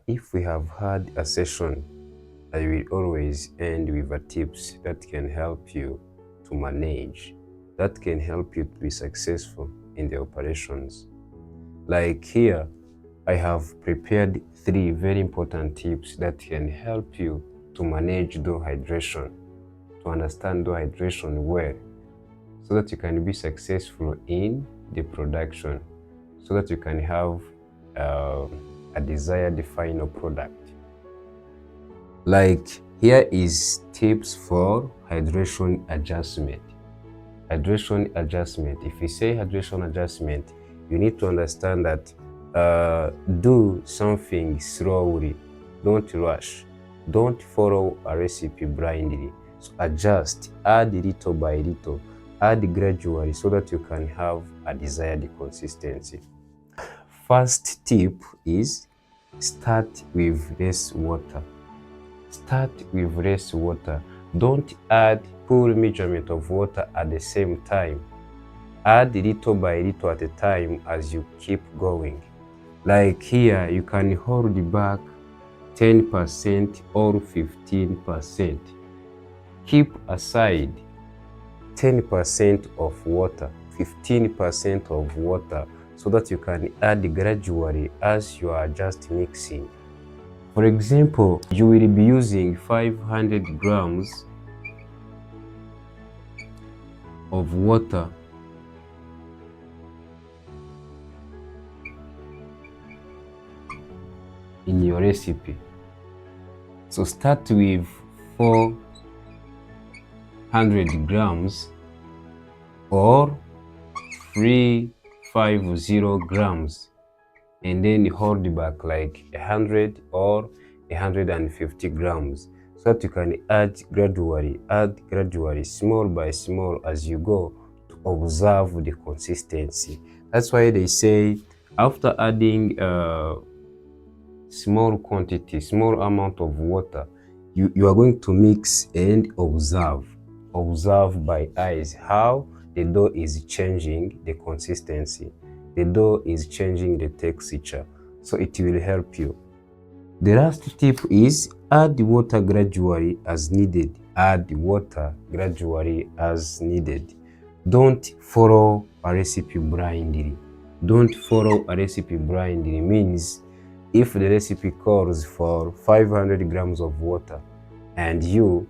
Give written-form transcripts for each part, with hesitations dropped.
If we have had a session, I will always end with a tips that can help you to manage, that can help you to be successful in the operations. Like here, I have prepared 3 very important tips that can help you to manage dough hydration, to understand dough hydration well, so that you can be successful in the production, so that you can have a desired final product. Like here is tips for hydration adjustment. Hydration adjustment. If you say hydration adjustment, you need to understand that do something slowly. Don't rush. Don't follow a recipe blindly. So adjust, add little by little, add gradually so that you can have a desired consistency. First tip is start with less water. Start with less water. Don't add full measurement of water at the same time. Add little by little at a time as you keep going. Like here, you can hold back 10% or 15%. Keep aside 10% of water, 15% of water, so that you can add gradually as you are just mixing. For example, you will be using 500 grams of water in your recipe. So start with 400 grams or 350 grams, and then hold back like 100 or 150 grams, so that you can add gradually, small by small as you go, to observe the consistency. That's why they say after adding small quantity, small amount of water, you are going to mix and observe by eyes how the dough is changing the consistency, the dough is changing the texture, so it will help you. The last tip is add water gradually as needed. Add water gradually as needed. Don't follow a recipe blindly. Don't follow a recipe blindly means if the recipe calls for 500 grams of water and you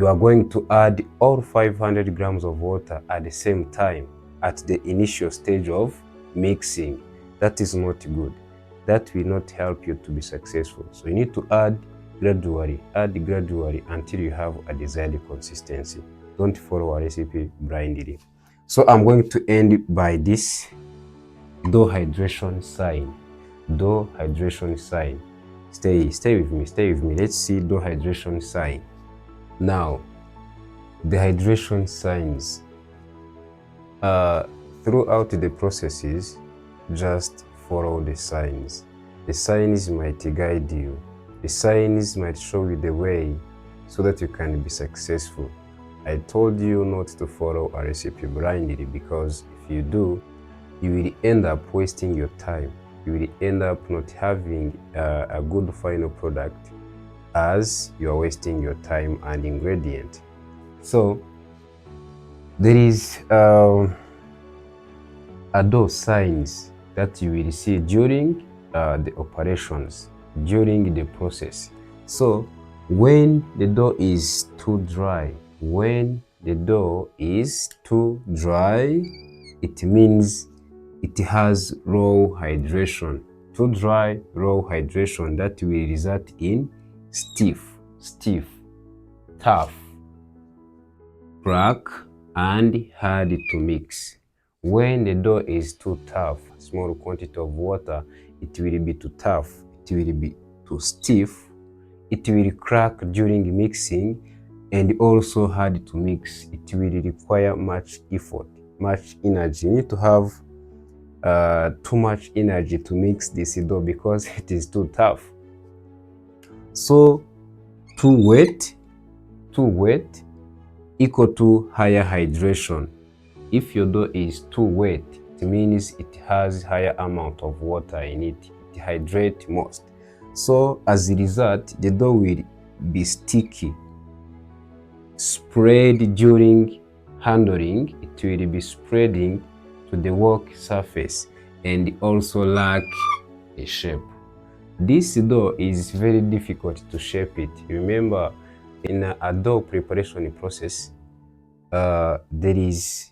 are going to add all 500 grams of water at the same time at the initial stage of mixing, that is not good. That will not help you to be successful. So you need to add gradually until you have a desired consistency. Don't follow a recipe blindly. So I'm going to end by this dough hydration sign. Dough hydration sign. Stay with me. Let's see dough hydration sign. Now, the hydration signs. Throughout the processes, just follow the signs. The signs might guide you. The signs might show you the way so that you can be successful. I told you not to follow a recipe blindly, because if you do, you will end up wasting your time. You will end up not having a good final product, as you are wasting your time and ingredient. So there is are those signs that you will see during the operations, during the process. So when the dough is too dry, it means it has raw hydration. Too dry, raw hydration, that will result in stiff, tough, crack, and hard to mix. When the dough is too tough, small quantity of water, it will be too tough, it will be too stiff, it will crack during mixing, and also hard to mix. It will require much effort, much energy. You need to have too much energy to mix this dough because it is too tough. So too wet equal to higher hydration. If your dough is too wet, it means it has higher amount of water in it. It hydrates most. So as a result, the dough will be sticky. Spread during handling, it will be spreading to the work surface and also lack a shape. This dough is very difficult to shape it. Remember, in a dough preparation process, there is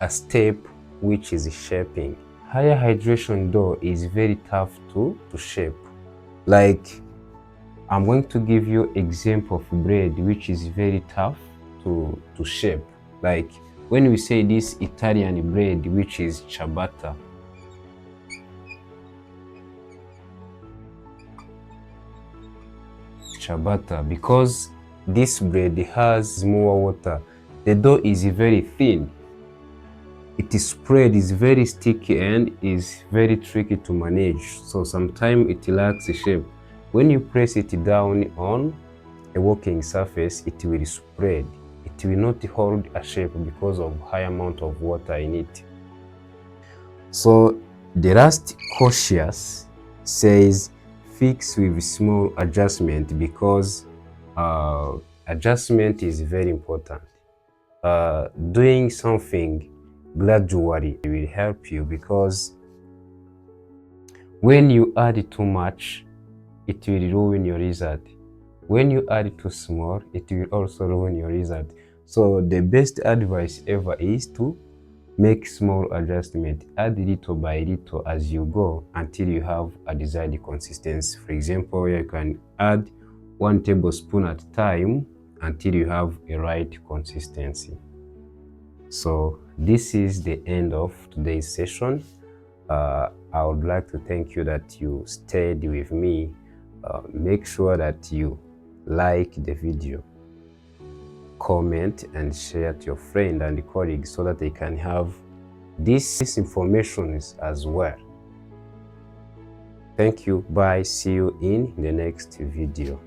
a step which is shaping. Higher hydration dough is very tough to shape. Like, I'm going to give you example of bread which is very tough to shape. Like when we say this Italian bread which is ciabatta. Ciabatta, because this bread has more water. The dough is very thin. Its spread is very sticky and is very tricky to manage. So sometimes it lacks shape. When you press it down on a working surface, it will spread. It will not hold a shape because of high amount of water in it. So the last cautious says fix with small adjustment, because adjustment is very important. Doing something gradually will help you, because when you add too much, it will ruin your result. When you add too small, it will also ruin your result. So the best advice ever is to make small adjustment. Add little by little as you go until you have a desired consistency. For example, you can add 1 tablespoon at a time until you have a right consistency. So this is the end of today's session. I would like to thank you that you stayed with me. Make sure that you like the video, comment and share to your friend and colleagues so that they can have this information as well. Thank you. Bye. See you in the next video.